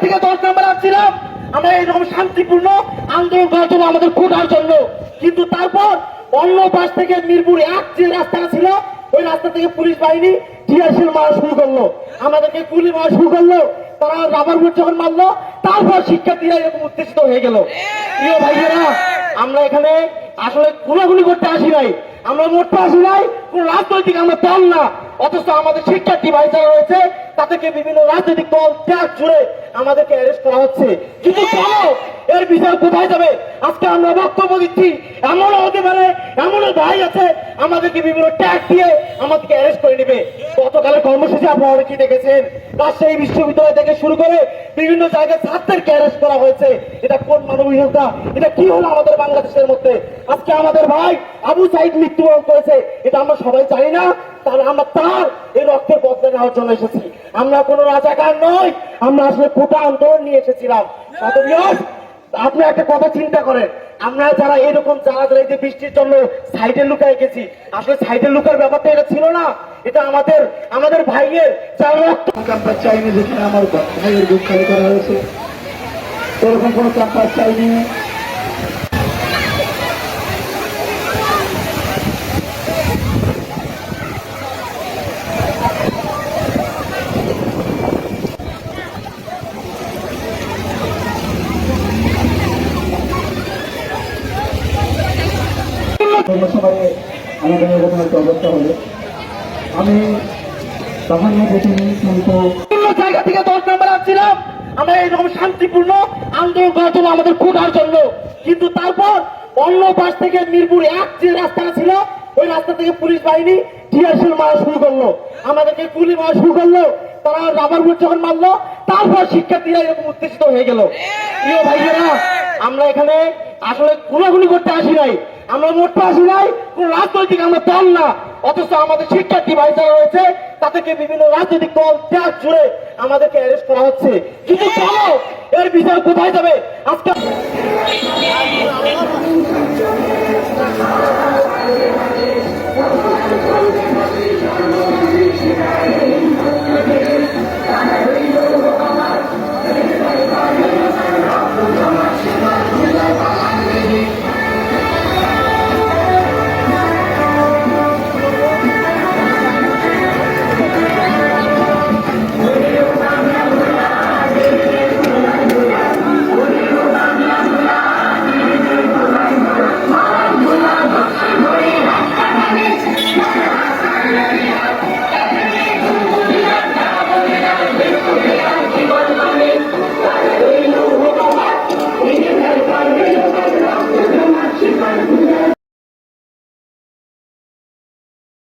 থেকে 10 নম্বর আসছিলাম আমরা এরকম শান্তিপূর্ণ আন্দোলন করার জন্য, আমাদের কোটার জন্য। কিন্তু তারপর অন্য পাশ থেকে মিরপুর 1 যে রাস্তাটা ছিল, ওই রাস্তা থেকে পুলিশ বাহিনী টিয়ারশেল মারা শুরু করলো, আমাদেরকে গুলি মারা শুরু করলো। তারা রাবার বুলেট যখন মারলো, তারপর শিক্ষার্থীরা এরকম উত্তেজিত হয়ে গেল। প্রিয় ভাইয়েরা, আমরা এখানে আসলে গুলাগুলি করতে আসি নাই, আমরা মরতে আসি নাই, কোন রাজনৈতিক আমরা দল না। অথচ আমাদের শিক্ষার্থী ভাই যারা রয়েছে তাদেরকে বিভিন্ন রাজনৈতিক দল ত্যাগ জুড়ে আমাদেরকে অ্যারেস্ট করা হচ্ছে। কিন্তু কেন, এর বিচার কোথায় যাবে? আজকে আমরা বক্তব্য দিচ্ছি, এমনও হতে পারে এমনও ভাই আছে আমাদেরকে বিভিন্ন ট্যাগ দিয়ে আমাদেরকে অ্যারেস্ট করে নেবে। গতকালের কর্মসূচি আপনারা অনেকেই দেখেছেন, রাজশাহী বিশ্ববিদ্যালয় থেকে শুরু করে বিভিন্ন জায়গায় ছাত্রদেরকে অ্যারেস্ট করা হয়েছে। এটা কোন মানবিকতা? এটা কি হলো আমাদের বাংলাদেশের মধ্যে? আজকে আমাদের ভাই আবু সাইদ মৃত্যুবরণ করেছে, এটা আমরা সবাই জানি না? তাহলে আমরা তার এই রক্তের বদলে নেওয়ার জন্য এসেছি। আমরা কোনো রাজাকার নই, আমরা আসলে কোটা আন্দোলন নিয়ে এসেছিলাম। আপনি একটা কথা চিন্তা করেন, আমরা যারা এরকম যারা এই যে বৃষ্টির জন্য সাইডে লুকায় গেছি, আসলে সাইডে লুকার ব্যাপারটা এটা ছিল না, এটা আমাদের ভাইয়ের যারা রক্ত। ক্যাম্পাস চাইনি, যেখানে আমার ভাইয়ের বুক খালি করা হয়েছে, এরকম কোনো ক্যাম্পাস চাইনি। সময়ে আমাদের এরকম একটা অবস্থা হলো, আমি তখন দেখিনি, কিন্তু বিভিন্ন জায়গা থেকে 10 নম্বর আসছিলাম আমরা এরকম শান্তিপূর্ণ আন্দোলন করার জন্য, আমাদের কোটার জন্য। কিন্তু তারপর অন্য পাশ থেকে মিরপুর 1 যে রাস্তাটা ছিল, ওই রাস্তা থেকে পুলিশ বাহিনী টিয়ারশেল মারা শুরু করলো, আমাদেরকে গুলি মারা শুরু করলো। তারা রাবার বুলেট যখন মারলো, তারপর শিক্ষার্থীরা এরকম উত্তেজিত হয়ে গেল। প্রিয় ভাইয়েরা, আমরা এখানে আসলে গুলাগুলি করতে আসি নাই, আমরা মরতে আসি নাই, কোন রাজনৈতিক আমরা দল না। অথচ আমাদের শিক্ষার্থী ভাই যারা রয়েছে তাদেরকে বিভিন্ন রাজনৈতিক দল ত্যাগ জুড়ে আমাদেরকে অ্যারেস্ট করা হচ্ছে। কিন্তু কেন, এর বিচার কোথায় যাবে? আজকে